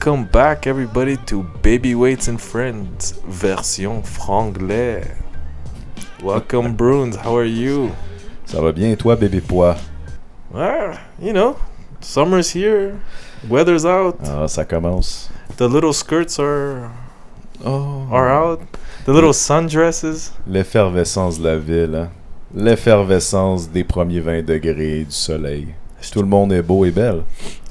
Welcome back, everybody, to Baby Weights and Friends, version franglais. Welcome, Bruns. How are you? Ça va bien, et toi, bébé pois? You know, summer's here, weather's out. Ah, ça commence. The little skirts are Oh. out. The little sundresses. L'effervescence de la ville, hein? L'effervescence des premiers 20 degrés du soleil. Tout le monde est beau et belle.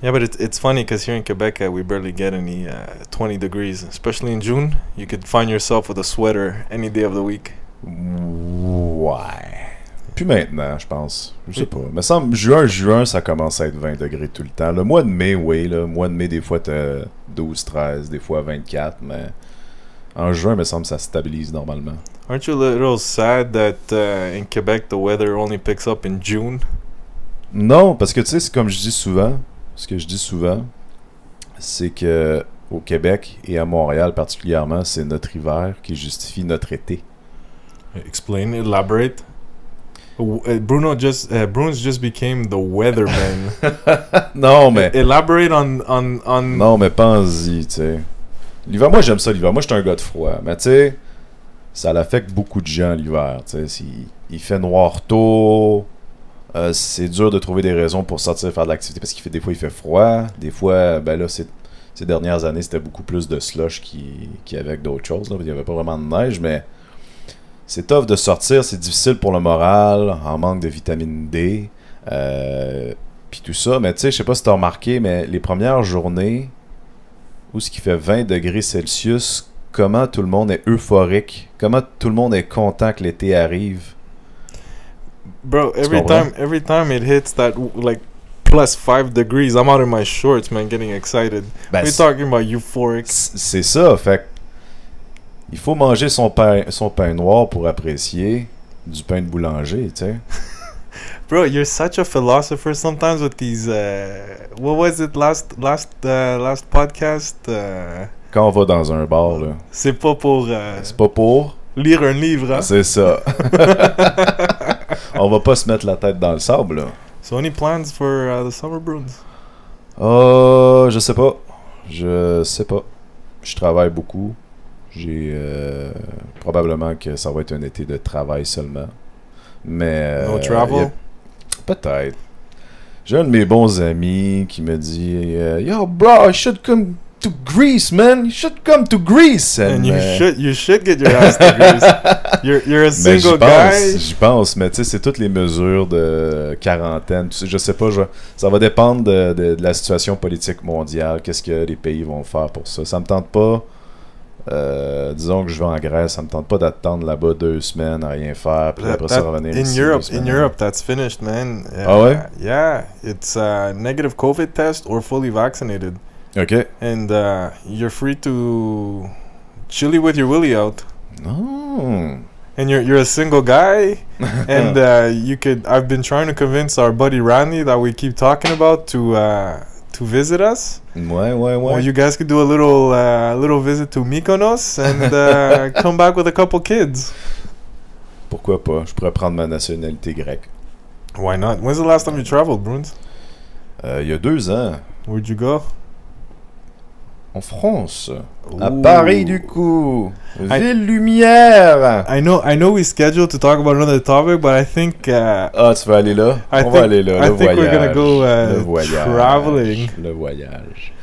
Yeah, but it's funny because here in Quebec, we barely get any 20 degrees. Especially in June, you could find yourself with a sweater any day of the week. Ouais. Puis maintenant, je pense. Je sais pas. Me semble, juin, ça commence à être 20 degrés tout le temps. Le mois de mai, oui. Le mois de mai, des fois, t'as 12, 13, des fois 24. Mais en juin, me semble, ça se stabilise normalement. Aren't you a little sad that in Quebec, the weather only picks up in June? Non, parce que tu sais, c'est comme je dis souvent. Ce que je dis souvent, c'est que au Québec et à Montréal particulièrement, c'est notre hiver qui justifie notre été. Explain, elaborate. Bruns just became the weatherman. Non, mais Elaborate on. non, mais pense-y, tu sais. L'hiver, moi j'aime ça l'hiver. Moi, je suis un gars de froid, mais tu sais, ça l'affecte beaucoup de gens l'hiver. Tu sais, il fait noir tôt. C'est dur de trouver des raisons pour sortir faire de l'activité parce des fois il fait froid, des fois ben là ces dernières années c'était beaucoup plus de slush qui avec d'autres choses là. Il n'y avait pas vraiment de neige, mais c'est tough de sortir, c'est difficile pour le moral, en manque de vitamine D puis tout ça, mais tu sais, je sais pas si t'as remarqué, mais les premières journées où ce qui fait 20 degrés Celsius, comment tout le monde est euphorique, comment tout le monde est content que l'été arrive. Bro, every time it hits that like plus 5 degrees, I'm out in my shorts, man, getting excited. Ben, We're talking about euphoric. C'est ça, fait il faut manger son pain noir pour apprécier du pain de boulanger, tu sais. Bro, you're such a philosopher sometimes with these what was it last podcast? Quand on va dans un bar là, C'est pas pour lire un livre, hein? C'est ça. On va pas se mettre la tête dans le sable là. So any plans for the summer, Bruns? Je sais pas. Je travaille beaucoup. J'ai probablement que ça va être un été de travail seulement. Mais no travel? Peut-être. J'ai un de mes bons amis qui me dit Yo bro, I should come to Greece, man. You should come to Greece. And you should get your ass to Greece. You're a single guy. J'y pense, mais tu sais, c'est toutes les mesures de quarantaine. Je sais pas, ça va dépendre de la situation politique mondiale. Qu'est-ce que les pays vont faire pour ça? Ça me tente pas. Disons que je vais en Grèce, ça me tente pas d'attendre là-bas 2 semaines à rien faire, puis après ça revenir ici. In Europe, that's finished, man. Ah ouais? Yeah, it's a negative COVID test or fully vaccinated. Ok. And you're free to chilly with your willy out. No. And you're a single guy, and I've been trying to convince our buddy Randy that we keep talking about to visit us. Ouais. Or you guys could do a little visit to Mykonos and come back with a couple kids. Pourquoi pas? Je pourrais prendre ma nationalité grecque. Why not? When's the last time you traveled, Bruns? Il y a 2 ans. Where'd you go? En France. Ooh. À Paris, du coup. Ville Lumière. I know we scheduled to talk about another topic, but I think... tu vas aller là? On va aller là, le voyage. I think we're gonna go le voyage, traveling. Le voyage.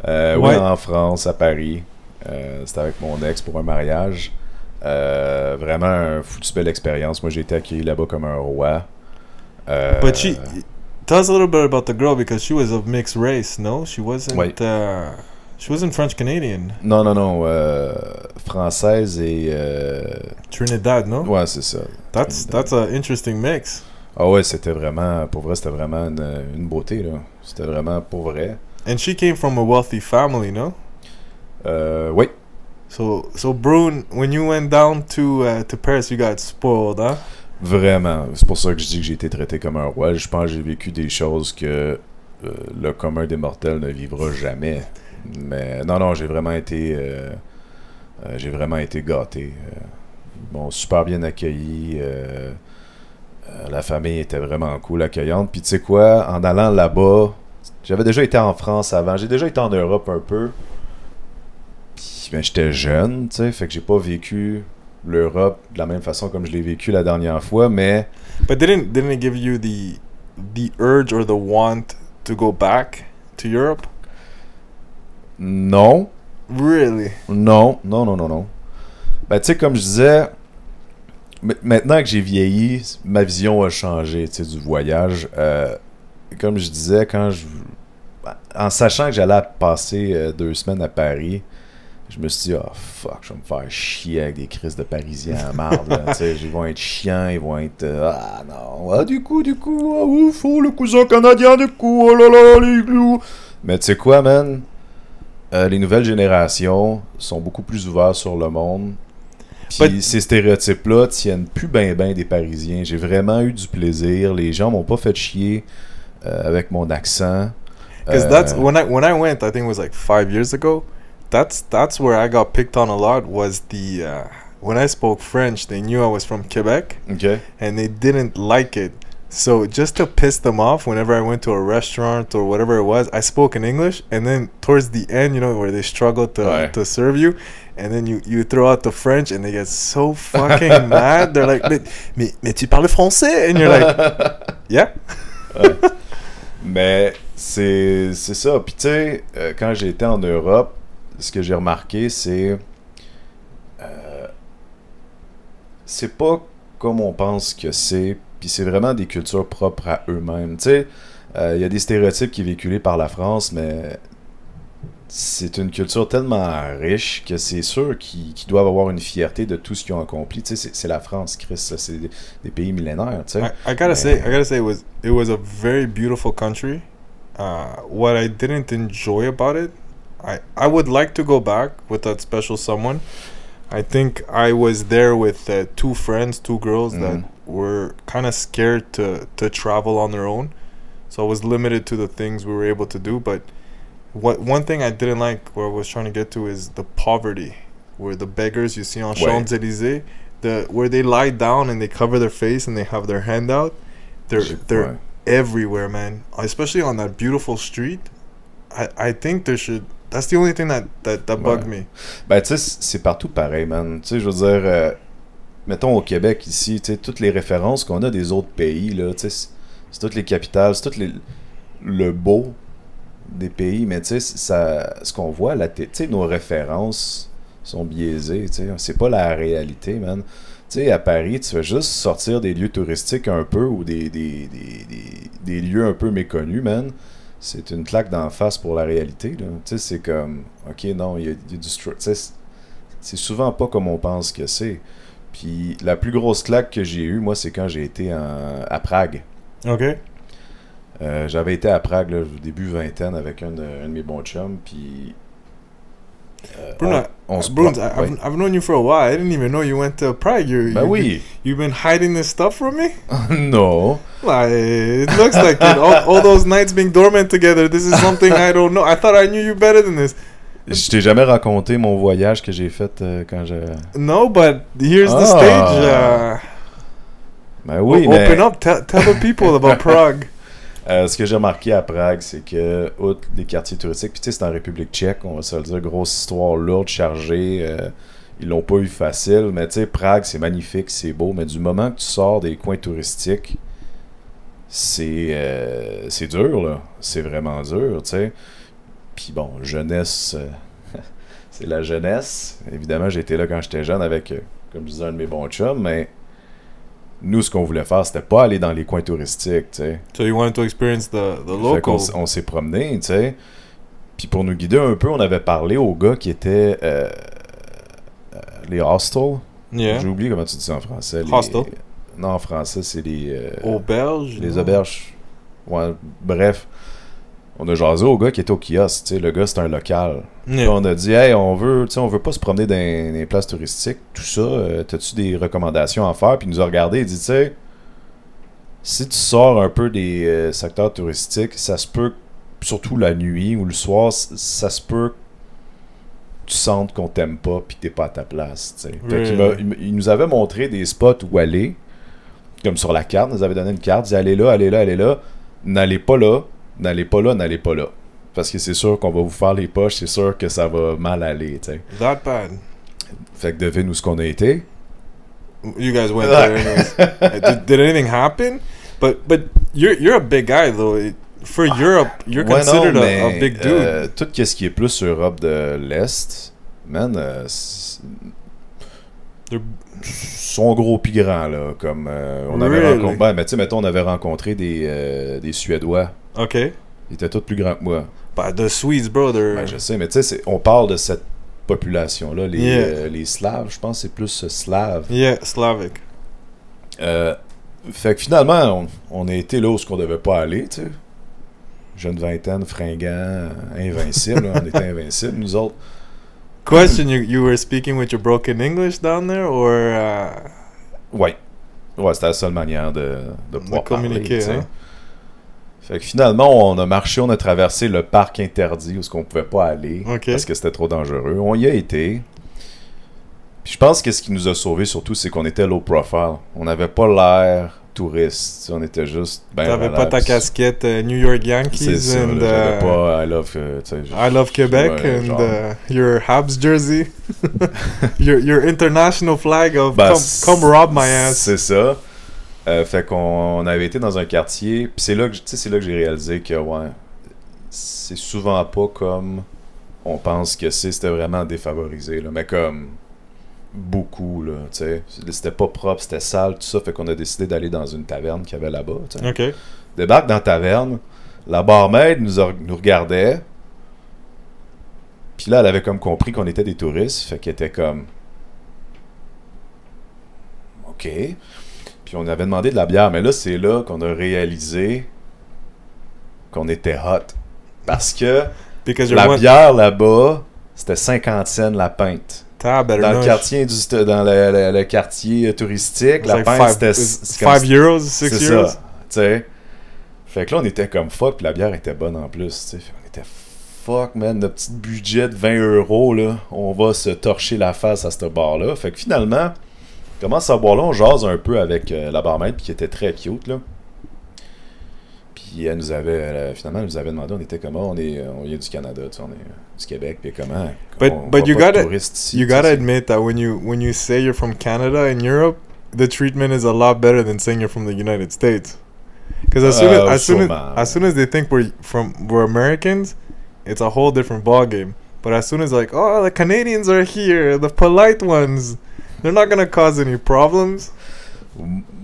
Ouais. Oui, en France, à Paris. C'était avec mon ex pour un mariage. Vraiment un foutu belle expérience. Moi, j'ai été accueilli là-bas comme un roi. But tell us a little bit about the girl, because she was of mixed race, no? She wasn't... Oui. She wasn't French-Canadian. Non. Française et... Trinidad, no? Ouais, c'est ça. That's an interesting mix. Ah ouais, c'était vraiment... Pour vrai, c'était vraiment une beauté, là. C'était vraiment pour vrai. And she came from a wealthy family, no? Oui. So Brun, when you went down to Paris, you got spoiled, huh? Vraiment. C'est pour ça que je dis que j'ai été traité comme un roi. Je pense que j'ai vécu des choses que le commun des mortels ne vivra jamais. Mais non, j'ai vraiment été gâté. Bon, super bien accueilli. La famille était vraiment cool, accueillante. Puis tu sais quoi, en allant là-bas, j'avais déjà été en France avant, j'ai déjà été en Europe un peu. Puis ben, j'étais jeune, tu sais, fait que j'ai pas vécu l'Europe de la même façon comme je l'ai vécu la dernière fois, mais... But didn't it give you the urge or the want to go back to Europe? Non. Really? Non. Ben, tu sais, comme je disais, maintenant que j'ai vieilli, ma vision a changé, tu sais, du voyage. Comme je disais, en sachant que j'allais passer 2 semaines à Paris, je me suis dit, oh fuck, je vais me faire chier avec des crises de Parisiens à marde, là. Tu sais, ils vont être chiants, ils vont être, ah non, ah du coup, ah ouf, oh, le cousin canadien, du coup, oh là là, les clous. Mais tu sais quoi, man? Les nouvelles générations sont beaucoup plus ouvertes sur le monde. Puis ces stéréotypes-là tiennent plus ben des Parisiens. J'ai vraiment eu du plaisir. Les gens m'ont pas fait chier avec mon accent. Because that's when I went, I think it was like 5 years ago. That's where I got picked on a lot. Was the when I spoke French, they knew I was from Quebec, Okay. and they didn't like it. So just to piss them off, whenever I went to a restaurant or whatever it was, I spoke in English, and then towards the end, you know, where they struggle to serve you, and then you throw out the French, and they get so fucking mad. They're like, mais tu parles français? And you're like, yeah. Ouais. Mais c'est ça. Puis tu sais, quand j'ai été en Europe, ce que j'ai remarqué, c'est pas comme on pense que c'est. Puis c'est vraiment des cultures propres à eux-mêmes. Tu sais, il y a des stéréotypes qui sont véhiculés par la France, mais c'est une culture tellement riche que c'est sûr qu'ils doivent avoir une fierté de tout ce qu'ils ont accompli. Tu sais, c'est la France, Chris, ça, c'est des pays millénaires. Tu sais. I gotta say, it was a very beautiful country. What I didn't enjoy about it, I would like to go back with that special someone. I think I was there with 2 friends, 2 girls that were kind of scared to travel on their own. So I was limited to the things we were able to do. But one thing I didn't like, where I was trying to get to, is the poverty, where the beggars you see on Champs-Élysées, where they lie down and they cover their face and they have their hand out. They're everywhere, man. Especially on that beautiful street. I think there should... That's the only thing that bugged me. Ben, tu sais, c'est partout pareil, man. Tu sais, je veux dire, mettons au Québec, ici, tu sais, toutes les références qu'on a des autres pays, là, tu sais, c'est toutes les capitales, c'est tout le beau des pays, mais tu sais, ce qu'on voit, tu sais, nos références sont biaisées, tu sais, c'est pas la réalité, man. Tu sais, à Paris, tu fais juste sortir des lieux touristiques un peu ou des lieux un peu méconnus, man. C'est une claque d'en face pour la réalité, là. Tu sais, c'est comme, ok, non, il y a du... Tu sais, c'est souvent pas comme on pense que c'est. Puis la plus grosse claque que j'ai eue, moi, c'est quand j'ai été à Prague. OK. J'avais été à Prague, là, au début vingtaine, avec un de mes bons chums, puis... Bruno, I've known you for a while. I didn't even know you went to Prague. Oui. You've been hiding this stuff from me? No. Like, it looks like it. All those nights being dormant together, this is something I don't know. I thought I knew you better than this. Je t'ai jamais raconté mon voyage que j'ai fait quand je... No, but here's the stage. Ben oui, open up, tell the people about Prague. Ce que j'ai remarqué à Prague, c'est que, outre les quartiers touristiques, puis tu sais, c'est en République tchèque, on va se le dire, grosse histoire lourde, chargée, ils l'ont pas eu facile, mais tu sais, Prague, c'est magnifique, c'est beau, mais du moment que tu sors des coins touristiques, c'est dur, là. C'est vraiment dur, tu sais. Puis bon, jeunesse, c'est la jeunesse. Évidemment, j'ai été là quand j'étais jeune avec, comme je disais, un de mes bons chums, mais... Nous, ce qu'on voulait faire, c'était pas aller dans les coins touristiques, tu sais. So you wanted to experience the local. On s'est promené, tu sais. Puis pour nous guider un peu, on avait parlé aux gars qui étaient les hostels. Yeah. J'ai oublié comment tu dis ça en français. Hostel. Non, en français, c'est les... auberges. Les auberges. Ouais, bref. On a jasé au gars qui était au kiosque, tu sais. Le gars, c'est un local. Yeah. On a dit, hey, on veut pas se promener dans les places touristiques, tout ça. T'as-tu des recommandations à faire? Puis il nous a regardé et dit, tu sais, si tu sors un peu des secteurs touristiques, ça se peut, surtout la nuit ou le soir, ça se peut que tu sentes qu'on t'aime pas puis que t'es pas à ta place, tu sais. Fait il nous avait montré des spots où aller, comme sur la carte, il nous avait donné une carte, il disait, allez là, allez là, allez là, n'allez pas là. N'allez pas là, n'allez pas là. parce que c'est sûr qu'on va vous faire les poches, c'est sûr que ça va mal aller, tu sais. That bad. Fait que devine où ce qu'on a été. You guys went there anyways. Did anything happen? But you're a big guy though. For Europe, you're considered a big dude. Tout ce qui est plus Europe de l'Est, man, sont gros pis grands, là. Comme on avait rencontré. Ben, mais tu sais, mettons, on avait rencontré des Suédois. OK. Ils étaient tous plus grands que moi. But the Swedes, bro, they're... Ben, je sais, mais tu sais, on parle de cette population-là. Les Slaves, je pense que c'est plus slave. Yeah, Slavic. Fait que finalement, on a été là où ce qu'on devait pas aller, tu sais. Jeune vingtaine, fringant, invincible. On était invincibles, nous autres. Question, you were speaking with your broken English down there, or... Ouais, c'était la seule manière de pouvoir communiquer, parler, hein? Fait que finalement, on a marché, on a traversé le parc interdit où ce qu'on pouvait pas aller, parce que c'était trop dangereux. On y a été. Puis je pense que ce qui nous a sauvés surtout, c'est qu'on était low profile. On n'avait pas l'air touriste. On était juste ben t'avais pas ta casquette New York Yankees. C'est ça, and j'avais pas I love Quebec and your Habs jersey. your international flag of come rob my ass. C'est ça. Fait qu'on avait été dans un quartier, puis c'est là que j'ai réalisé que ouais, c'est souvent pas comme on pense que c'était vraiment défavorisé là, mais comme beaucoup là, tu sais, c'était pas propre, c'était sale, tout ça, fait qu'on a décidé d'aller dans une taverne qu'il y avait là-bas, tu sais. OK. Débarque dans la taverne, la barmaid nous regardait. Puis là, elle avait comme compris qu'on était des touristes, fait qu'elle était comme OK. Puis on avait demandé de la bière, mais là, c'est là qu'on a réalisé qu'on était hot. Parce que la bière là-bas, c'était 50 cents la pinte. Dans le quartier, dans le quartier touristique, la pinte, c'était 5 euros, 6 euros. C'est ça, tu sais. Fait que là, on était comme fuck, puis la bière était bonne en plus, tu sais. On était fuck, man, notre petit budget de 20 euros, là, on va se torcher la face à ce bar-là. Fait que finalement, on commence à boire là, on jase un peu avec la barmaid, qui était très cute, là. Puis elle nous avait, finalement, elle nous avait demandé, on était comment, on vient du Canada, tu sais, on est du Québec, puis comment. But you gotta admit that when you say you're from Canada and Europe, the treatment is a lot better than saying you're from the United States. Because as soon as they think we're Americans, it's a whole different ball game. But as soon as like, oh, the Canadians are here, the polite ones, they're not gonna cause any problems.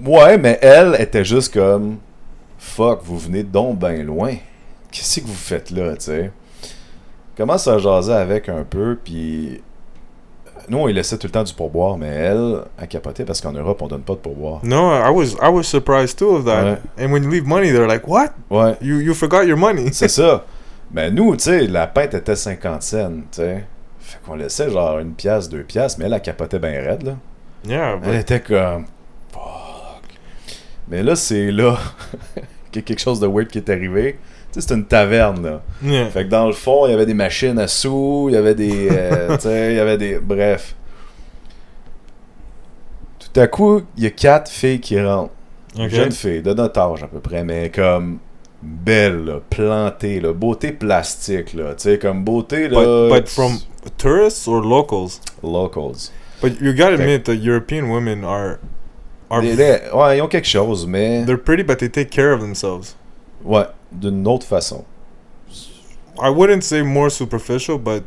Ouais, mais elle était juste comme, fuck, vous venez donc ben loin. Qu'est-ce que vous faites là, tu sais? Commence à jaser avec un peu, puis nous, on lui laissait tout le temps du pourboire, mais elle capotait parce qu'en Europe, on donne pas de pourboire. No, I was surprised too of that. Ouais. And when you leave money, they're like, what? Ouais. You forgot your money. C'est ça. Mais nous, tu sais, la pinte était 50 cents, tu sais. Fait qu'on laissait genre 1 pièce, 2 pièces, mais elle capotait bien raide, là. Yeah, Elle était comme, fuck. Mais là, c'est là qu'il y a quelque chose de weird qui est arrivé. Tu sais, c'est une taverne, là. Yeah. Fait que dans le fond, il y avait des machines à sous, il y avait des... tu sais, il y avait des... Bref. Tout à coup, il y a 4 filles qui rentrent. Okay. Jeunes filles, de notre âge à peu près, mais comme... belles, là, plantées, là, beauté plastique, là. Tu sais, comme beauté, là... But from tourists or locals? Locals. But you gotta admit that European women are ouais, ils ont quelque chose, mais... They're pretty, but they take care of themselves. Ouais, d'une autre façon. I wouldn't say more superficial, but...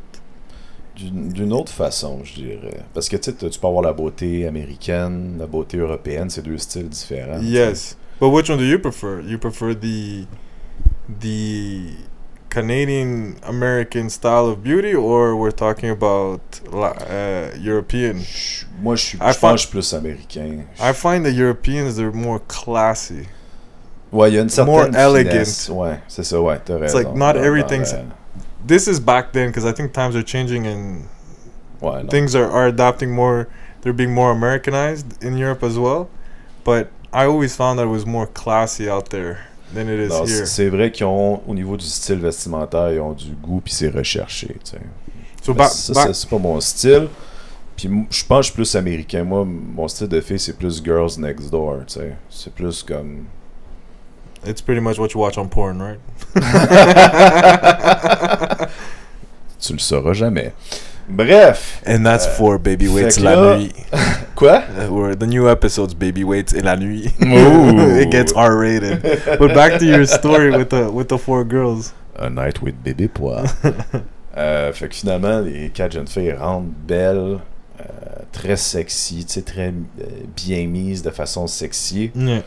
D'une autre façon, je dirais. Parce que, tu sais, tu peux avoir la beauté américaine, la beauté européenne, c'est 2 styles différents. Yes. T'sais. But which one do you prefer? You prefer the Canadian American style of beauty, or we're talking about European? Moi, je pense que je suis plus américain. I find the Europeans, they're more classy. Ouais, il y a une certaine more elegant. Finesse. Ouais, c'est ça, ouais, t'as raison. It's like not everything's... This is back then, because I think times are changing and things are adapting more. They're being more Americanized in Europe as well. But I always found that it was more classy out there than it is here. C'est vrai qu'ils ont, au niveau du style vestimentaire, ils ont du goût puis c'est recherché, tu sais. So c'est pas mon style. Puis je pense que je suis plus américain. Moi, mon style de fille, c'est plus Girls Next Door, tu sais. C'est plus comme... It's pretty much what you watch on porn, right? Tu le sauras jamais. Bref. And that's for Baby Waits fait la que là- nuit. Quoi? Where the new episode's Baby Waits et la nuit. Ooh. It gets R-rated. But back to your story with the 4 girls. A Night with Bébé Pois. Fait que finalement, les 4 jeunes filles rentrent belles, très sexy, tu sais, très bien mises de façon sexy. Yeah.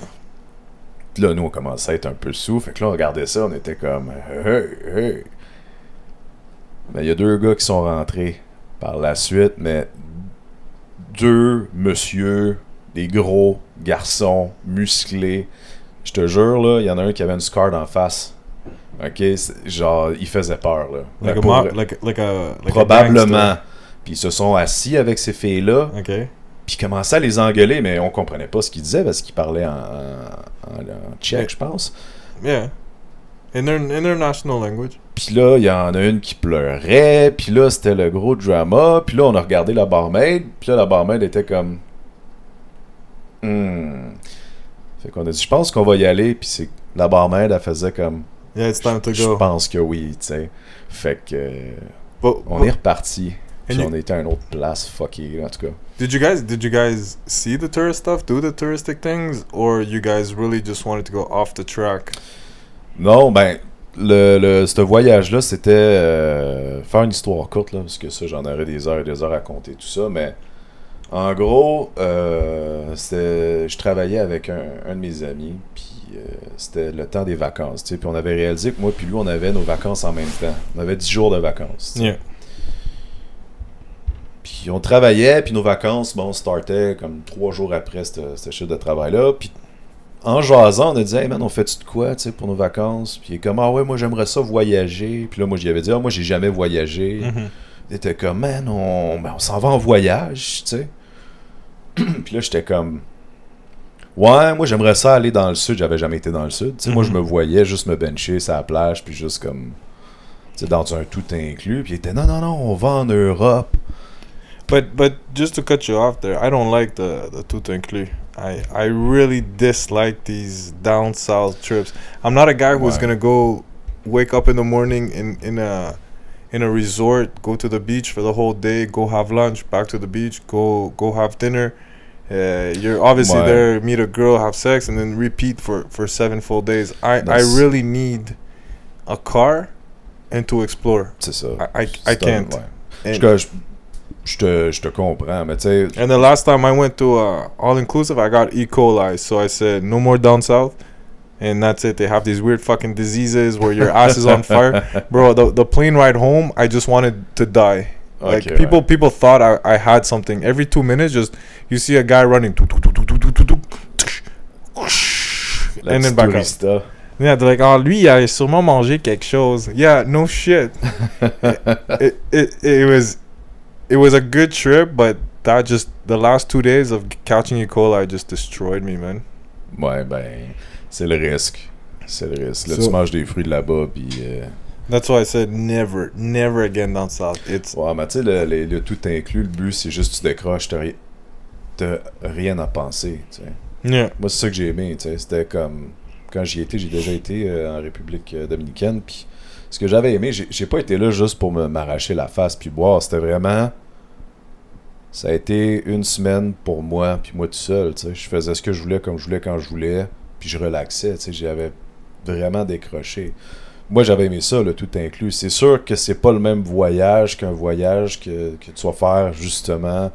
Puis là, nous, on commençait à être un peu sous. Fait que là, on regardait ça, on était comme hey, hey. Mais il y a 2 gars qui sont rentrés par la suite, mais 2 monsieur, des gros garçons musclés. Je te jure, là, il y en a un qui avait une scar d'en face. Ok, genre, il faisait peur, là. Like Pour- like a probablement. Puis ils se sont assis avec ces filles-là, Okay. puis ils commençaient à les engueuler, mais on comprenait pas ce qu'ils disaient parce qu'ils parlaient en tchèque, je pense. Yeah. In their national language. Puis là, il y en a une qui pleurait, puis là, c'était le gros drama, puis là, on a regardé la barmaid, puis là, la barmaid était comme... Fait qu'on a dit, je pense qu'on va y aller, puis c'est la barmaid, elle faisait comme... Yeah, it's time to Je go. pense que oui, tu sais. Fait que... on But est reparti, puis you- on était à une autre place, fucké, en tout cas. did you guys see the tourist stuff, do the touristic things, or you guys really just wanted to go off the track? Non, ben, ce voyage-là, c'était faire une histoire courte, là, parce que ça, j'en aurais des heures et des heures à compter tout ça, mais en gros, je travaillais avec un de mes amis, puis c'était le temps des vacances, tu sais, puis on avait réalisé que moi puis lui, on avait nos vacances en même temps. On avait 10 jours de vacances, tu sais. Yeah. Puis on travaillait, puis nos vacances, bon, on startait comme 3 jours après ce chiffre de travail-là, puis en jasant, on a dit, hey man, on fait-tu de quoi, tu sais, pour nos vacances? Puis il est comme, ah ouais, moi j'aimerais ça voyager. Puis là, moi j'y avais dit, ah, moi j'ai jamais voyagé. Mhm. Il était comme, man, on s'en va en voyage, tu sais. Puis là, j'étais comme, ouais, moi j'aimerais ça aller dans le sud. J'avais jamais été dans le sud. Tu sais, moi je me voyais juste me bencher sur la plage, puis juste comme, tu sais, dans un tout inclus. Puis il était, non, on va en Europe. But just to cut you off there, I don't like the tout inclus. I really dislike these down south trips. I'm not a guy who's Ouais. gonna go wake up in the morning in a resort, go to the beach for the whole day, go have lunch, back to the beach, go have dinner. You're obviously Ouais. there, meet a girl, have sex, and then repeat for 7 full days. I That's- really need a car and to explore. C'est ça. I C'est can't. ouais. And- Je te comprends, mais tu sais, And the last time I went to all inclusive, I got E. coli. So I said, no more down south. And that's it. They have these weird fucking diseases where your ass is on fire. Bro, the plane ride home, I just wanted to die. Like Okay, people thought I had something. Every 2 minutes, just you see a guy running. la And then petite back up. tourista. Yeah, they're like, oh, lui, il a sûrement mangé quelque chose. Yeah, no shit. It was a good trip, but the last 2 days of catching E. coli just destroyed me, man. Ouais, ben, c'est le risque. C'est le risque. Là, So- tu manges des fruits de là-bas, puis... That's why I said never again down south. It's Ouais, mais tu sais, le tout inclus, le but, c'est juste que tu décroches, t'as rien à penser, tu sais. yeah. Moi, c'est ça que j'ai aimé, tu sais. C'était comme... Quand j'y étais, j'ai déjà été en République dominicaine, puis ce que j'avais aimé, j'ai pas été là juste pour m'arracher la face puis boire. C'était vraiment... Ça a été une semaine pour moi, puis moi tout seul, tu sais. Je faisais ce que je voulais, comme je voulais, quand je voulais, puis je relaxais, tu sais. J'avais vraiment décroché. Moi, j'avais aimé ça, le tout inclus. C'est sûr que c'est pas le même voyage qu'un voyage que tu vas faire, justement,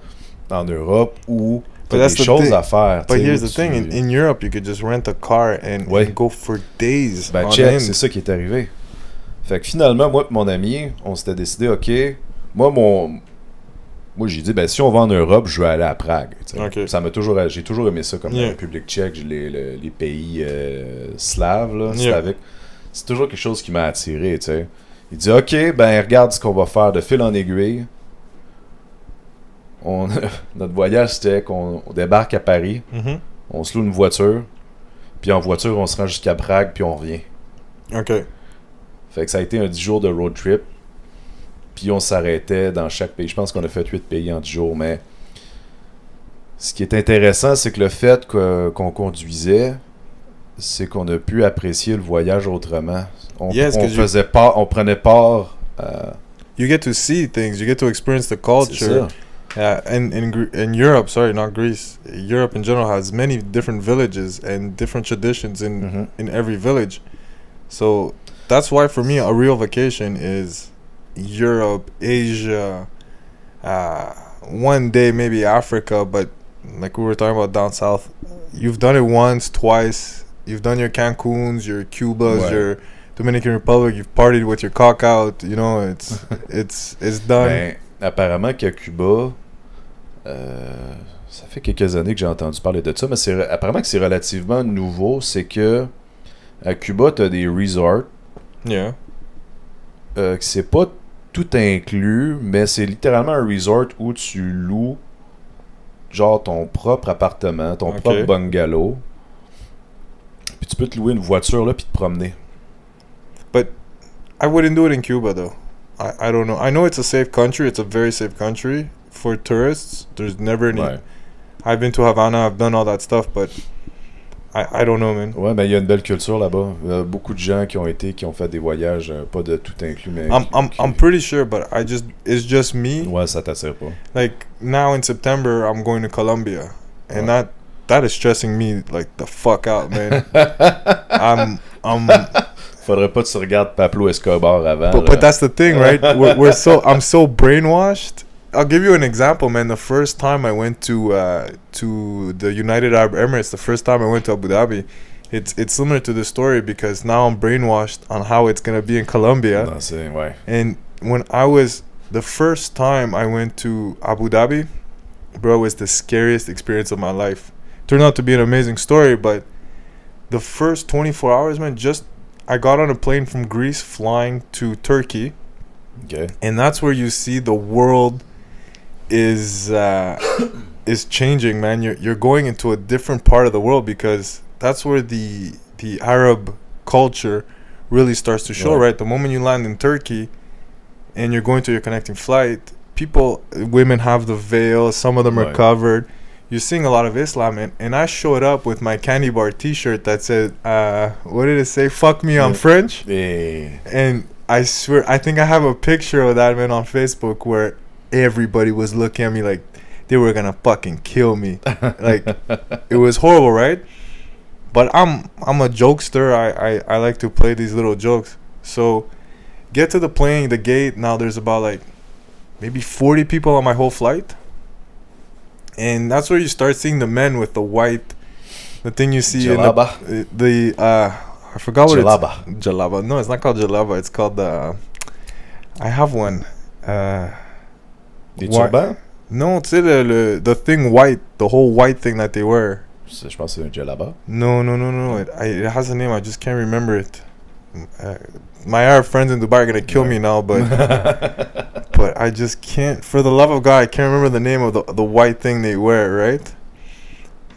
en Europe, où But t'as that's des the choses thing. à faire. But tu sais, here's où the thing: in Europe, you could just rent a car and Ouais. go for days. Ben, on check, end. c'est ça qui est arrivé. Fait que finalement, moi et mon ami, on s'était décidé, OK, moi j'ai dit, ben si on va en Europe, je veux aller à Prague. Tu sais. Ok. J'ai toujours aimé ça, comme Yeah. la République tchèque, les pays slaves, là, Yeah. c'est toujours quelque chose qui m'a attiré, tu sais. Il dit, OK, ben regarde ce qu'on va faire de fil en aiguille. Notre voyage, c'était qu'on débarque à Paris, Mhm. on se loue une voiture, puis en voiture, on se rend jusqu'à Prague, puis on revient. Okay. Fait que ça a été un 10 jours de road trip. Puis on s'arrêtait dans chaque pays. Je pense qu'on a fait 8 pays en 10 jours. Mais ce qui est intéressant, c'est que le fait qu'on conduisait, c'est qu'on a pu apprécier le voyage autrement. On prenait part. You get to see things. You get to experience the culture. C'est ça. In Europe, sorry, not Greece. Europe in general has many different villages and different traditions in every village. So that's why for me a real vacation is Europe, Asia, one day maybe Africa, but like we were talking about down south, you've done it once, twice. You've done your Cancuns, your Cubas, your Dominican Republic. You've partied with your cock out. You know, it's done. Ben, apparemment qu'à Cuba, ça fait quelques années que j'ai entendu parler de ça, mais apparemment que c'est relativement nouveau. C'est que à Cuba, t'as des resorts. Yeah. C'est pas tout inclus, mais c'est littéralement un resort où tu loues genre ton propre appartement, ton propre bungalow. Puis tu peux te louer une voiture là puis te promener. But I wouldn't do it in Cuba though. I don't know. I know it's a safe country. It's a very safe country for tourists. There's never any. Ouais. I've been to Havana. I've done all that stuff, but I don't know, man. Ouais, mais il y a une belle culture là-bas. Beaucoup de gens qui ont fait des voyages, pas de tout inclus, mais. I'm pretty sure, but it's just me. Ouais, ça t'attire pas. Like now in September, I'm going to Colombia, and that is stressing me like the fuck out, man. I'm Faudrait pas que tu regardes Pablo Escobar avant. But that's the thing, right? I'm so brainwashed. I'll give you an example, man. The first time I went to the United Arab Emirates, the first time I went to Abu Dhabi, it's similar to the story because now I'm brainwashed on how it's gonna be in Colombia. Ouais. And when the first time I went to Abu Dhabi, bro, it was the scariest experience of my life. Turned out to be an amazing story, but the first 24 hours, man, I got on a plane from Greece flying to Turkey. Okay. And that's where you see the world is changing, man. You're going into a different part of the world because that's where the Arab culture really starts to show, right? The moment you land in Turkey and you're going to your connecting flight, women have the veil, some of them are covered. You're seeing a lot of Islam, and I showed up with my candy bar T-shirt that said, what did it say? Fuck me, I'm French. Yeah. And I swear, I think I have a picture of that, man, on Facebook where everybody was looking at me like they were gonna fucking kill me. Like, it was horrible, right? But I'm a jokester. I like to play these little jokes. So, get to the plane, the gate. Now there's about like maybe 40 people on my whole flight. And that's where you start seeing the men with the thing you see Jalaba. I forgot what Jalaba. it's Jalaba. No, it's not called Jalaba. It's called I have one. Des turbans? No, it's the thing white, the whole white thing that they wear. Je pense que c'est un Jalaba. No. It has a name. I just can't remember it. My Arab friends in Dubai are gonna kill me now, but but I just can't. For the love of God, I can't remember the name of the white thing they wear, right?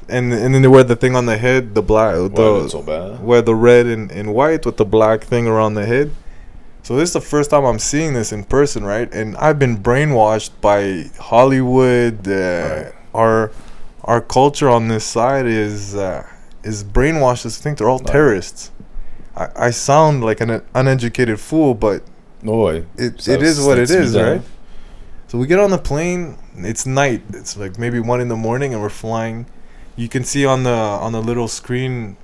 And then they wear the thing on the head, the black, wear the red and white with the black thing around the head. So this is the first time I'm seeing this in person, right? And I've been brainwashed by Hollywood. Our culture on this side is brainwashed to think they're all terrorists. I sound like an uneducated fool, but it is what it is, right? So we get on the plane. It's night. It's like maybe 1 a.m, and we're flying. You can see on the little screen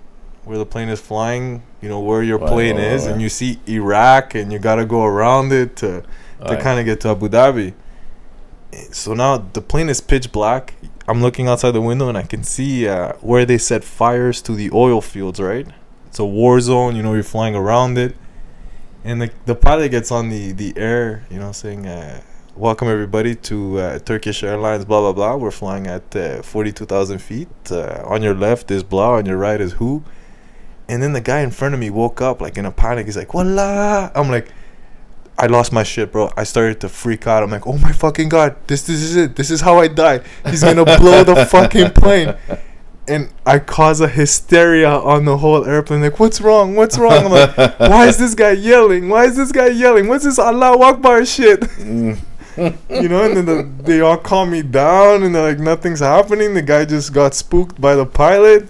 where the plane is flying, you know, where your plane is, and you see Iraq, and you gotta go around it to kind of get to Abu Dhabi. So now the plane is pitch black. I'm looking outside the window, and I can see where they set fires to the oil fields, right? It's a war zone, you know, you're flying around it. And the pilot gets on the air, you know, saying, welcome everybody to Turkish Airlines, blah, blah, blah. We're flying at 42,000 feet. On your left is blah, on your right is who. And then the guy in front of me woke up like in a panic. He's like, Wallah. I'm like, I lost my shit, bro. I started to freak out. I'm like, oh my fucking God, this is it. This is how I die. He's going to blow the fucking plane. And I cause a hysteria on the whole airplane. Like, what's wrong? What's wrong? I'm like, why is this guy yelling? Why is this guy yelling? What's this Allahu Akbar shit? You know, and then they all calm me down, and they're like, nothing's happening. The guy just got spooked by the pilot.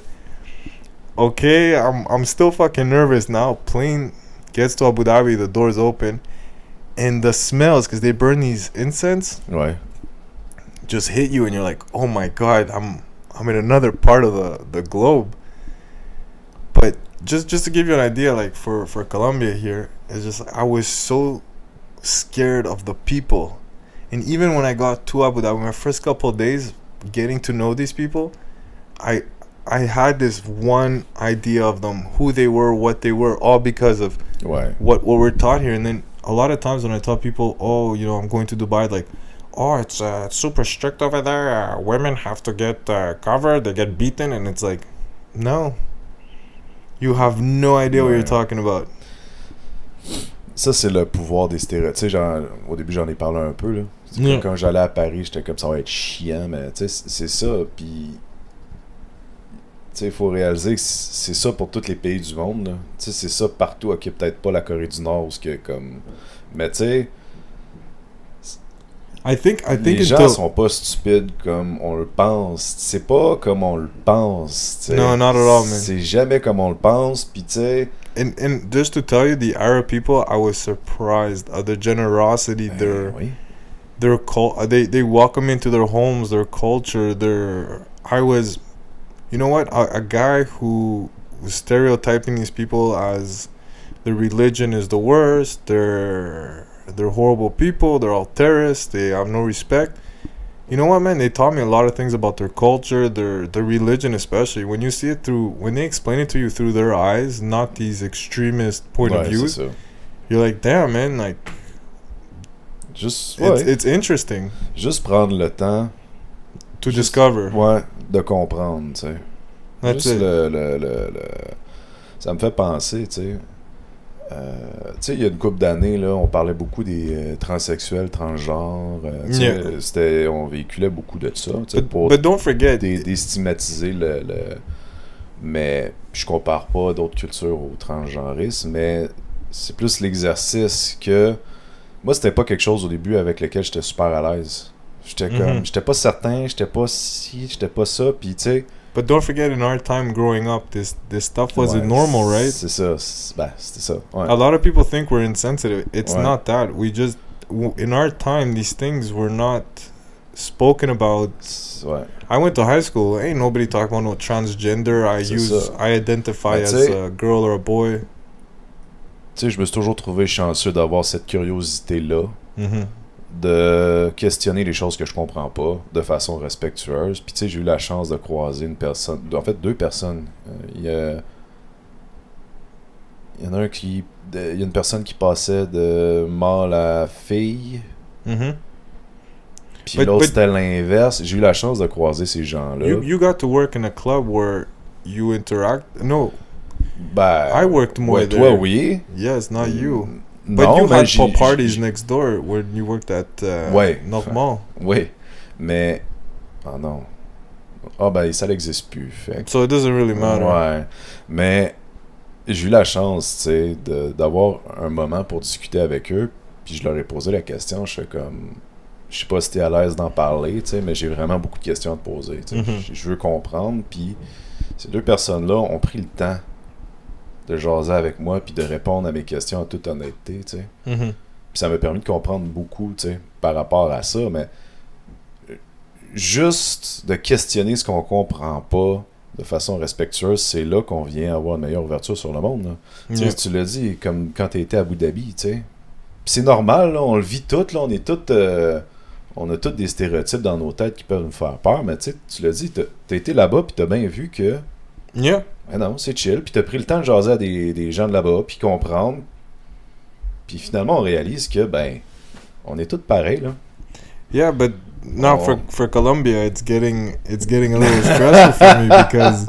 okay, I'm still fucking nervous now. Plane gets to Abu Dhabi, the doors open, and the smells, because they burn these incense, Ouais. just hit you, and you're like, oh my god, I'm in another part of the globe. But just to give you an idea, like for Colombia here, it's just I was so scared of the people. And even when I got to Abu Dhabi, my first couple of days getting to know these people, I had this one idea of them, who they were, what they were, all because of Ouais. what we're taught here. And then a lot of times when I tell people, oh, you know, I'm going to Dubai, like, oh, it's super strict over there. Women have to get covered. They get beaten. And it's like, no. You have no idea what you're talking about. Ça, c'est le pouvoir des stéréotypes. Au début, j'en ai parlé un peu, là. Yeah. Quand j'allais à Paris, j'étais comme ça va être chiant, mais tu sais, c'est ça. Puis, tu sais, il faut réaliser que c'est ça pour tous les pays du monde, là. Tu sais, c'est ça partout. Ok, peut-être pas la Corée du Nord, où ce que comme. Mais tu sais. I think Les gens sont pas stupides comme on le pense. C'est pas comme on le pense. T'sais. No, not at all, man. C'est jamais comme on le pense. Puis tu sais. And just to tell you, the Arab people, I was surprised at their generosity, Oui. their they welcome me into their homes, their culture, I was, you know what, a guy who was stereotyping these people as their religion is the worst, they're horrible people, they're all terrorists, they have no respect. You know what, man? They taught me a lot of things about their culture, their religion, especially when you see it when they explain it to you through their eyes, not these extremist point of views. You're like, damn, man, like, it's interesting. Juste prendre le temps to discover. Ouais, de comprendre, tu sais. That's Juste it. ça me fait penser, tu sais. Tu sais, il y a une couple d'années, là, on parlait beaucoup des transsexuels, transgenres. On véhiculait beaucoup de ça. Pour but don't forget, déstigmatiser mais je compare pas d'autres cultures au transgenrisme, mais c'est plus l'exercice que. Moi, c'était pas quelque chose au début avec lequel j'étais super à l'aise. J'étais comme. J'étais pas certain, j'étais pas ci, j'étais pas ça, puis tu sais. But don't forget, in our time growing up, this stuff wasn't normal, right? C'est ça. C'était ça. Ouais. A lot of people think we're insensitive. It's not that. In our time, these things were not spoken about. Ouais. I went to high school. Ain't nobody talking about no transgender. I identify as a girl or a boy. Tu sais, je me suis toujours trouvé chanceux d'avoir cette curiosité-là. De questionner les choses que je comprends pas de façon respectueuse. Puis tu sais, j'ai eu la chance de croiser une personne, en fait deux personnes. Il y en a il y a une personne qui passait de mâle à fille. Puis l'autre c'était l'inverse. J'ai eu la chance de croiser ces gens-là. You got to work in a club where you interact. No. Ben, I worked more there. Toi, oui. Yes, not you. But you had parties next door when you worked at Normal. Oui, mais non. Ben ça n'existe plus. Fait. So it doesn't really matter. Ouais, mais j'ai eu la chance, tu sais, d'avoir un moment pour discuter avec eux. Puis je leur ai posé la question. Je fais comme, je sais pas si t'es à l'aise d'en parler, tu sais, mais j'ai vraiment beaucoup de questions à te poser. Je veux comprendre. Puis ces deux personnes-là ont pris le temps de jaser avec moi puis de répondre à mes questions en toute honnêteté, tu sais. Puis ça m'a permis de comprendre beaucoup, tu sais, par rapport à ça, mais juste de questionner ce qu'on comprend pas de façon respectueuse, c'est là qu'on vient avoir une meilleure ouverture sur le monde, là. Tu sais, tu l'as dit, comme quand t'étais à Abu Dhabi, tu sais. Puis c'est normal, là, on le vit tout, là, on est tous... on a tous des stéréotypes dans nos têtes qui peuvent nous faire peur, mais tu sais, tu l'as dit, t'as été là-bas puis t'as bien vu que... Yeah. Ah non, c'est chill. Puis t'as pris le temps de jaser à des gens de là-bas, puis comprendre. Puis finalement, on réalise que, ben, on est tous pareils, là. Yeah, but now for Colombia, it's getting a little stressful for me because,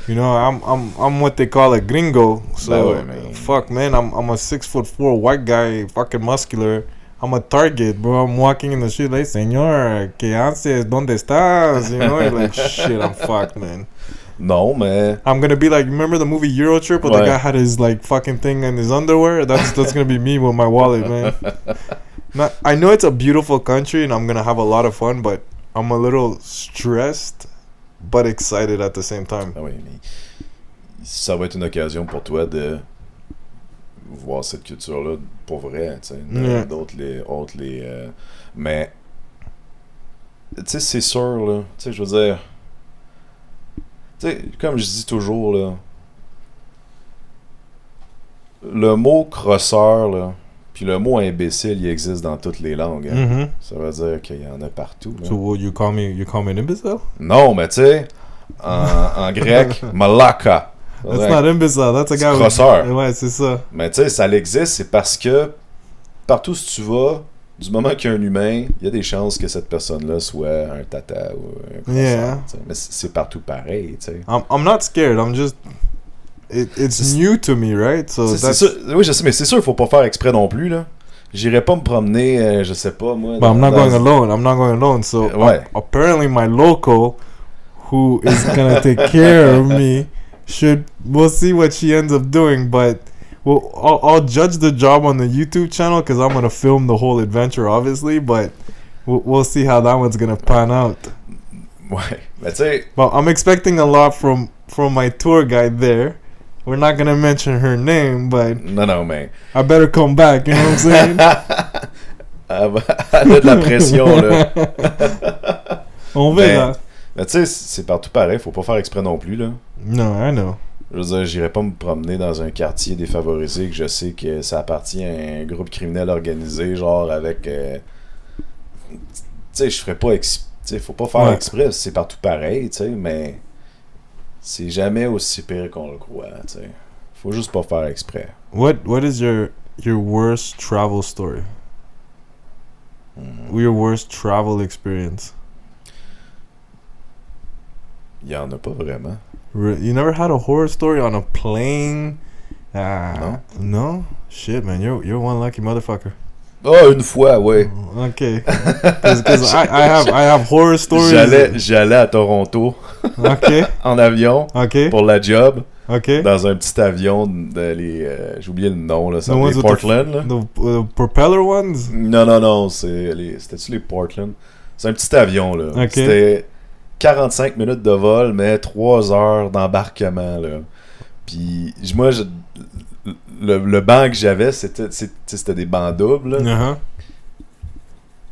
you know, I'm what they call a gringo. So, fuck, man, I'm a 6'4" white guy, fucking muscular. I'm a target, bro. I'm walking in the street like, señor, ¿qué haces? ¿Dónde estás? You know, like, shit, I'm fucked, man. No, man. I'm gonna be like, remember the movie Euro Trip where the guy had his like fucking thing in his underwear? That's gonna be me with my wallet, man. I know it's a beautiful country and I'm gonna have a lot of fun, but I'm a little stressed but excited at the same time. Ah oui, mais ça va être une occasion pour toi de voir cette culture-là pour vrai, tu sais. Yeah. D'autres les mais tu sais, c'est sûr, là, tu sais, je veux dire, tu sais, comme je dis toujours, là, le mot crosseur, là, puis le mot imbécile, il existe dans toutes les langues, hein. Mm-hmm. Ça veut dire qu'il y en a partout, là. So what, you call me an imbecile? Non, mais tu sais, en grec, malaka. That's Ouais. not imbecile. That's a C'est guy with... crosseur. Ouais, c'est ça. Mais tu sais, ça existe, c'est parce que partout où tu vas, du moment qu'il y a un humain, il y a des chances que cette personne-là soit un tata ou un crosseur. Yeah. Tu sais. Mais c'est partout pareil, tu sais. I'm not scared. I'm just... It's C'est- new to me, right? So C'est that's... sûr, oui, je sais, mais c'est sûr, il faut pas faire exprès non plus, là. J'irai pas me promener, je sais pas, moi. But I'm not going alone. I'm not going alone. So Ouais. apparently my local, who is gonna take care of me, we'll see what she ends up doing. But I'll judge the job on the YouTube channel because I'm gonna film the whole adventure, obviously. But we'll see how that one's gonna pan out. Ouais, mais tu sais, But I'm expecting a lot from my tour guide there. We're not gonna mention her name, but non, mais... I better come back. You know what I'm saying? Elle a de la pression, là. On verra. Mais tu sais, c'est partout pareil, faut pas faire exprès non plus, là. No, I know. Je veux dire, j'irai pas me promener dans un quartier défavorisé que je sais que ça appartient à un groupe criminel organisé, genre avec... tu sais, je ferais pas... Tu sais, faut pas faire Ouais. exprès, c'est partout pareil, tu sais, mais... C'est jamais aussi pire qu'on le croit, tu sais. Faut juste pas faire exprès. What is your worst travel story? Mhm. Your worst travel experience? Il y en a pas vraiment. You never had a horror story on a plane? No. No? Shit, man, you're one lucky motherfucker. Oh, une fois, ouais. Okay, because I have horror stories. J'allais à Toronto Okay, en avion okay, pour la job. okay. Dans un petit avion j'ai oublié le nom là, ça The ones s'appelait with Portland là. The propeller ones? Non, c'était-tu les Portland? C'est un petit avion là. Ok. C'était 45 minutes de vol mais 3 heures d'embarquement là. Puis moi le banc que j'avais c'était des bancs doubles là. Uh-huh.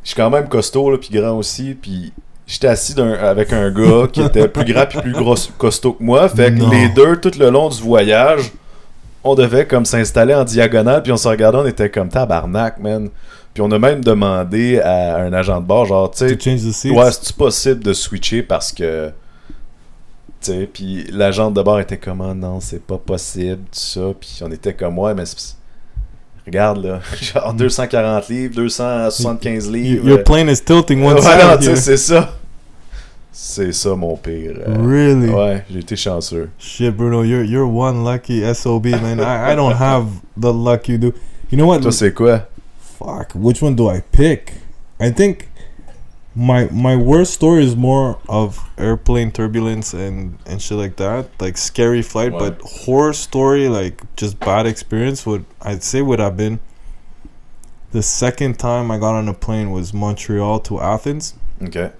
Je suis quand même costaud là puis grand aussi puis j'étais assis avec un gars qui était plus grand puis plus costaud que moi. Fait que Non. les deux, tout le long du voyage, on devait comme s'installer en diagonale puis on se regardait, on était comme tabarnak, man. Puis on a même demandé à un agent de bord, genre, tu To sais, change the seats? ouais, c'est-tu possible de switcher parce que... Tu sais, puis l'agent de bord était comme, ah, non, c'est pas possible, tout ça. Puis on était comme, ouais, mais regarde là, genre 240 livres, 275 livres. Your plane is tilting one Ouais, non, side tu sais, here. c'est ça. C'est ça mon pire. Really? Ouais, j'ai été chanceux. Shit, Bruno, you're one lucky SOB, man. I don't have the luck you do. You know what? Toi, c'est quoi? Fuck. Which one do I pick? I think my worst story is more of airplane turbulence and shit like that, like scary flight. Ouais. But horror story, like just bad experience, would have been the second time I got on a plane was Montreal to Athens. Ok.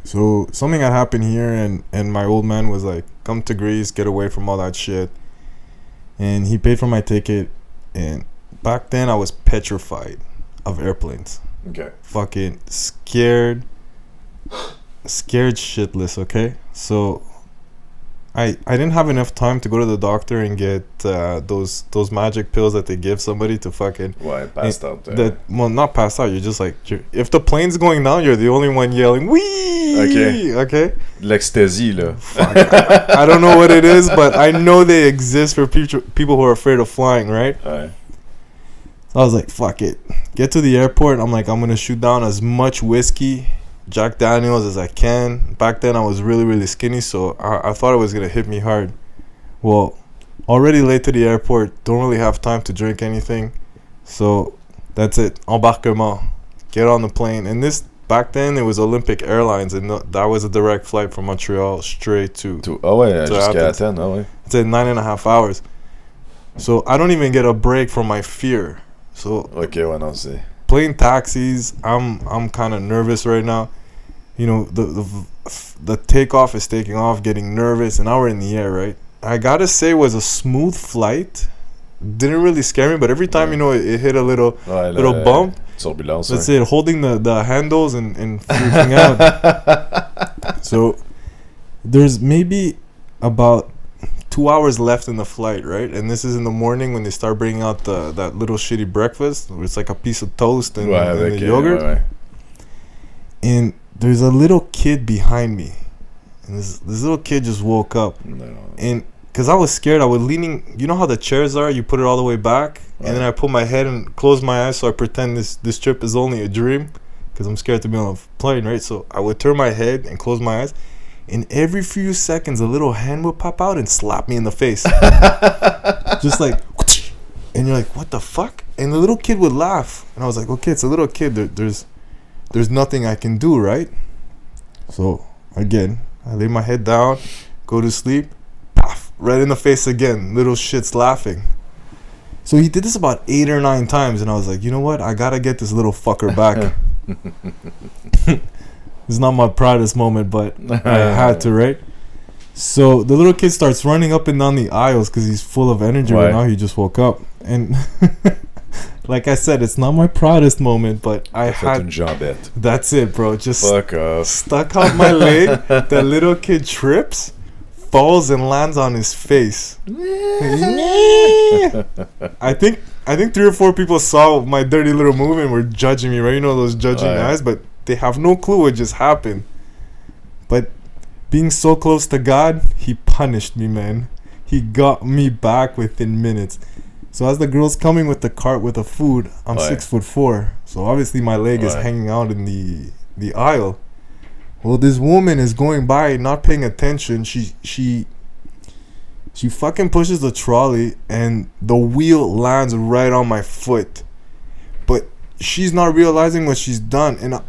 So something had happened here, and my old man was like, "Come to Greece, get away from all that shit." And he paid for my ticket. And back then, I was petrified of airplanes. Ok. Fucking scared shitless. Okay, so I didn't have enough time to go to the doctor and get those magic pills that they give somebody to fucking Ouais, passed out. well, not pass out. You're just like, if the plane's going down, you're the only one yelling, "Wee!" Okay. L'ecstasy, là. Fuck. I don't know what it is, but I know they exist for people who are afraid of flying, right? Ouais. So I was like, fuck it. Get to the airport. I'm like, I'm gonna shoot down as much whiskey, Jack Daniels, as I can. Back then, I was really, really skinny, so I thought it was gonna hit me hard. Well, already late to the airport. Don't really have time to drink anything. So that's it. Embarquement. Get on the plane. And this back then it was Olympic Airlines, and that was a direct flight from Montreal straight to. Ah ouais, To jusqu'à Athens. Athènes, ah ouais. It's at 9.5 hours. So I don't even get a break from my fear. So Ok, ouais, non, c'est... plane taxis, I'm kind of nervous right now. You know, the takeoff is taking off, getting nervous, and now we're in the air, right? I gotta say, it was a smooth flight. Didn't really scare me, but every time, you know, it hit a little bump. Turbulence. That's it, holding the handles and freaking out. So there's maybe about 2 hours left in the flight, right? And this is in the morning when they start bringing out that little shitty breakfast where it's like a piece of toast and, the yogurt. And there's a little kid behind me, and this little kid just woke up. And because I was scared, I was leaning. You know how the chairs are? You put it all the way back, and then I put my head and close my eyes so I pretend this trip is only a dream, because I'm scared to be on a plane, right? So I would turn my head and close my eyes, and every few seconds a little hand would pop out and slap me in the face. Just like, and you're like, what the fuck? And the little kid would laugh, and I was like, okay, it's a little kid. There's nothing I can do, right? So again, I lay my head down, go to sleep, paf, right in the face again. Little shit's laughing. So he did this about 8 or 9 times, and I was like, you know what? I gotta get this little fucker back. It's not my proudest moment, but I had to, right? So the little kid starts running up and down the aisles because he's full of energy right now. He just woke up, and like I said, it's not my proudest moment, but I had une jambette. That's it, bro. Just fuck off. Stuck out my leg. That little kid trips, falls, and lands on his face. I think 3 or 4 people saw my dirty little move and were judging me, right? You know those judging eyes, but they have no clue what just happened. But being so close to God, he punished me, man. He got me back within minutes. So as the girl's coming with the cart with the food, I'm 6'4", so obviously my leg is hanging out in the aisle. Well, this woman is going by, not paying attention. She fucking pushes the trolley, and the wheel lands right on my foot. But she's not realizing what she's done, and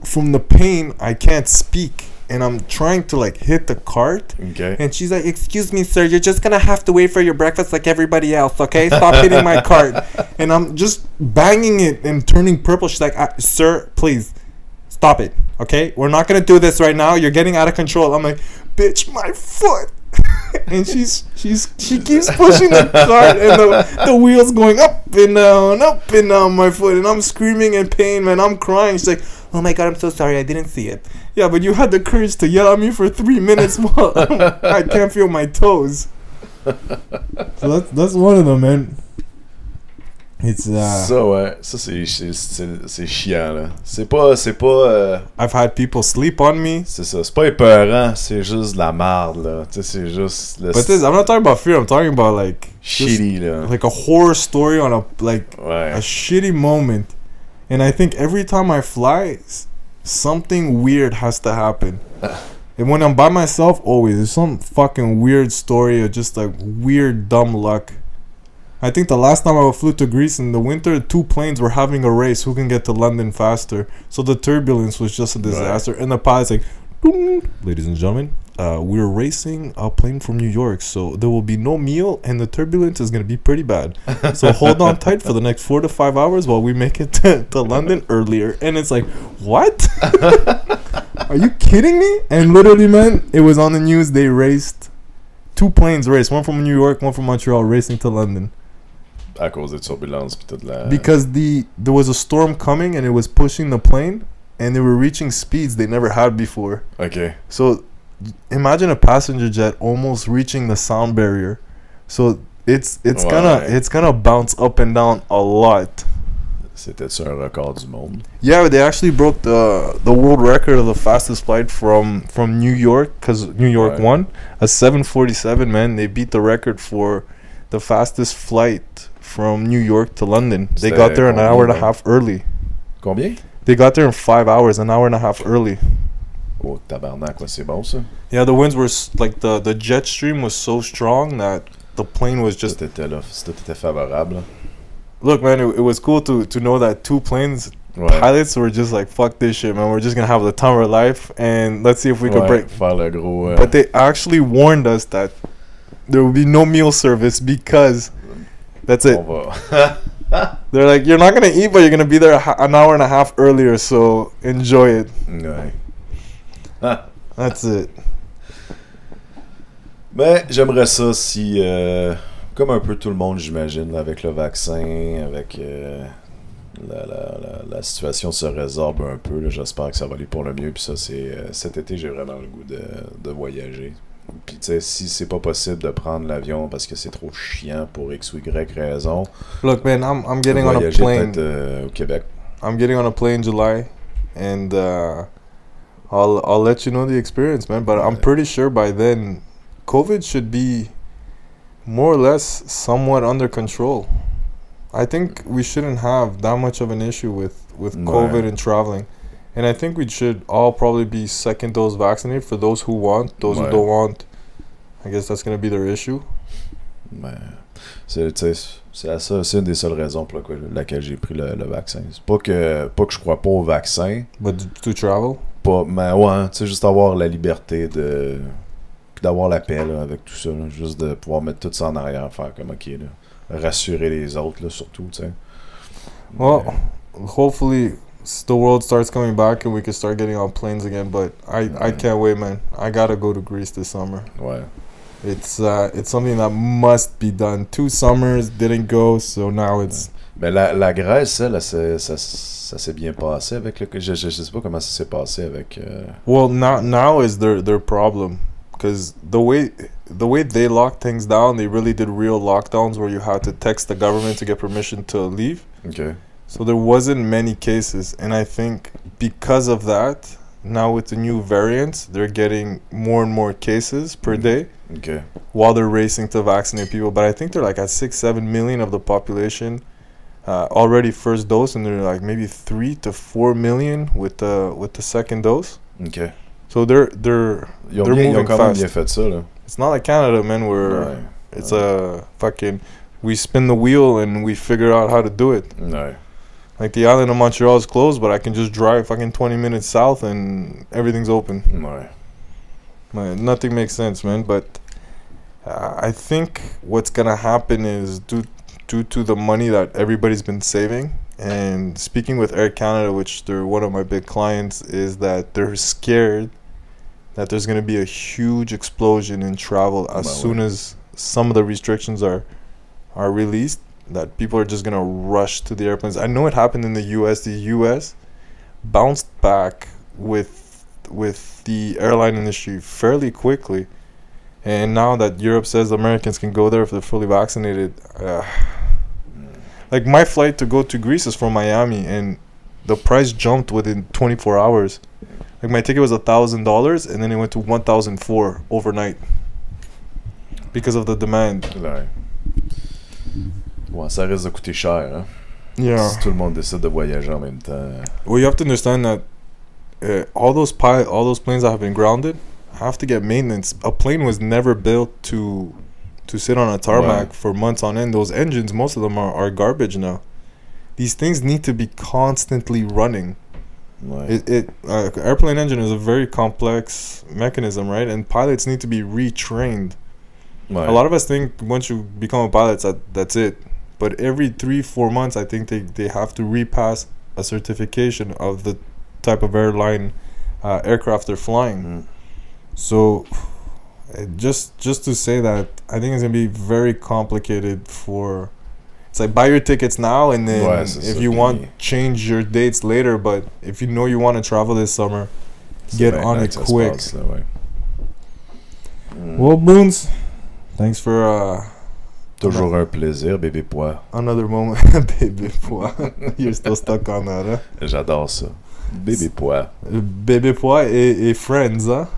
from the pain, I can't speak. And I'm trying to like hit the cart, and she's like, "Excuse me, sir, you're just gonna have to wait for your breakfast like everybody else, okay? Stop hitting my cart." And I'm just banging it and turning purple. She's like, "Sir, please stop it, okay? We're not gonna do this right now. You're getting out of control." I'm like, "Bitch, my foot!" And she keeps pushing the cart, and the wheels going up and down my foot, and I'm screaming in pain, man. I'm crying. She's like, "Oh my God, I'm so sorry. I didn't see it." Yeah, but you had the courage to yell at me for 3 minutes while I can't feel my toes. So that's one of them, man. It's ça c'est chiant là. C'est pas I've had people sleep on me. C'est ça, c'est pas épeurant, c'est juste de la merde là. Tu sais, c'est juste But I'm not talking about fear, I'm talking about like shitty là. Like a horror story on a shitty moment. And I think every time I fly, something weird has to happen. And when I'm by myself, always there's some fucking weird story or just like weird dumb luck. I think the last time I flew to Greece in the winter, 2 planes were having a race who can get to London faster. So the turbulence was just a disaster. And the pilot's like, "Ladies and gentlemen, we're racing a plane from New York, so there will be no meal, and the turbulence is going to be pretty bad. So hold on tight for the next 4 to 5 hours while we make it to London earlier." And it's like, what? Are you kidding me? And literally, man, it was on the news. They raced 2 planes raced, one from New York, one from Montreal, racing to London. À cause des turbulences puis toute la... Because there was a storm coming and it was pushing the plane, and they were reaching speeds they never had before. Okay. So imagine a passenger jet almost reaching the sound barrier. So it's gonna bounce up and down a lot. C'était un record du monde. Yeah, they actually broke the world record of the fastest flight from New York, because New York won a 747. Man, they beat the record for the fastest flight from New York to London. They got there an hour and a half early. Combien? They got there in 5 hours, an hour and a half early. Oh, tabarnak, c'est bon ça. Yeah, the winds were like the jet stream was so strong that the plane was just... C'était favorable. Look, man, it was cool to know that 2 planes pilots were just like, fuck this shit, man. We're just gonna have the time of our life, and let's see if we can break. Faire le gros, But they actually warned us that there will be no meal service because that's it. They're like, you're not gonna eat, but you're gonna be there an hour and a half earlier, so enjoy it. Ouais. That's it. Mais j'aimerais ça si, comme un peu tout le monde, j'imagine, avec le vaccin, avec la situation se résorbe un peu. Là, j'espère que ça va aller pour le mieux. Puis ça, c'est cet été, j'ai vraiment le goût de voyager. Puis tu sais, si c'est pas possible de prendre l'avion parce que c'est trop chiant pour X ou Y raison, Look, man, I'm getting on a voyager plane. peut-être au Québec. I'm getting on a plane in July, and I'll let you know the experience, man. But I'm pretty sure by then, COVID should be more or less somewhat under control. I think we shouldn't have that much of an issue with COVID and traveling. And I think we should all probably be second dose vaccinated for those who want. Those who don't want, I guess that's going to be their issue. Mais c'est une des seules raisons pour laquelle j'ai pris le vaccin. C'est pas que je crois pas au vaccin. But to travel? Pas, mais ouais, tu sais, juste avoir la liberté de... Puis d'avoir la paix là, avec tout ça. Là, juste de pouvoir mettre tout ça en arrière, faire comme ok, là, rassurer les autres, là, surtout, tu sais. Well, hopefully the world starts coming back and we can start getting on planes again. But I can't wait, man. I gotta go to Greece this summer. Ouais. It's something that must be done. 2 summers didn't go, so now it's... Mais la Grèce, ça s'est bien passé avec le... Je sais pas comment ça s'est passé avec... Well, now is their problem. Because the way they locked things down, they really did real lockdowns where you had to text the government to get permission to leave. Okay. So there wasn't many cases. And I think because of that, now with the new variants, they're getting more and more cases per day. Okay. While they're racing to vaccinate people. But I think they're like at 6-7 million of the population already first dose, and they're like maybe 3 to 4 million with the second dose. Okay. So they're Ils ont moving quand même fast. bien fait ça, là. It's not like Canada, man, where it's a fucking... We spin the wheel and we figure out how to do it. Ouais. Like the island of Montreal is closed, but I can just drive fucking 20 minutes south and everything's open. Ouais. Man, nothing makes sense, man. But I think what's gonna happen is due to the money that everybody's been saving, and speaking with Air Canada, which they're one of my big clients, is that they're scared that there's gonna be a huge explosion in travel as soon as some of the restrictions are released. That people are just gonna rush to the airplanes. I know it happened in the U.S. The U.S. bounced back with the airline industry fairly quickly, and now that Europe says Americans can go there if they're fully vaccinated, like my flight to go to Greece is from Miami, and the price jumped within 24 hours. Like my ticket was $1,000, and then it went to 1,004 overnight because of the demand. Ouais. Ouais, ça risque de coûter cher, hein? Yeah. Si tout le monde décide de voyager en même temps. Well, you have to understand that all those planes that have been grounded have to get maintenance. A plane was never built to sit on a tarmac for months on end. Those engines, most of them are garbage now. These things need to be constantly running. Ouais. Airplane engine is a very complex mechanism, right? And pilots need to be retrained. Ouais. A lot of us think once you become a pilot, that's it. But every 3-4 months, I think they have to repass a certification of the type of aircraft they're flying. Mm. So just to say that, I think it's gonna be very complicated for... It's like buy your tickets now, and then if you want, change your dates later. But if you know you want to travel this summer, get on it quick. Well, Boons, thanks for... Toujours un plaisir, bébé pois. Another moment, bébé pois. You're still stuck on that, huh? J'adore ça. Bébé pois. Bébé pois et friends, hein?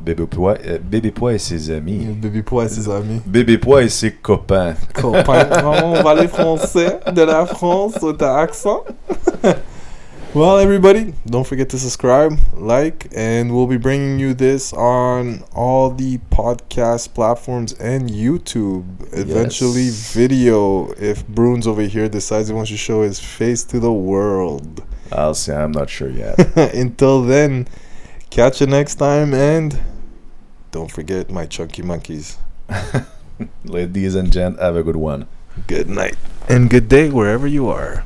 Bébé pois et ses amis. Bébé pois et ses amis. Bébé pois et ses copains. Copains. On va aller français de la France with the accent. Well, everybody, don't forget to subscribe, like, and we'll be bringing you this on all the podcast platforms and YouTube. Eventually, video, if Bruins over here decides he wants to show his face to the world. I'll say I'm not sure yet. Until then, catch you next time, and don't forget my chunky monkeys. Ladies and gents, have a good one. Good night and good day wherever you are.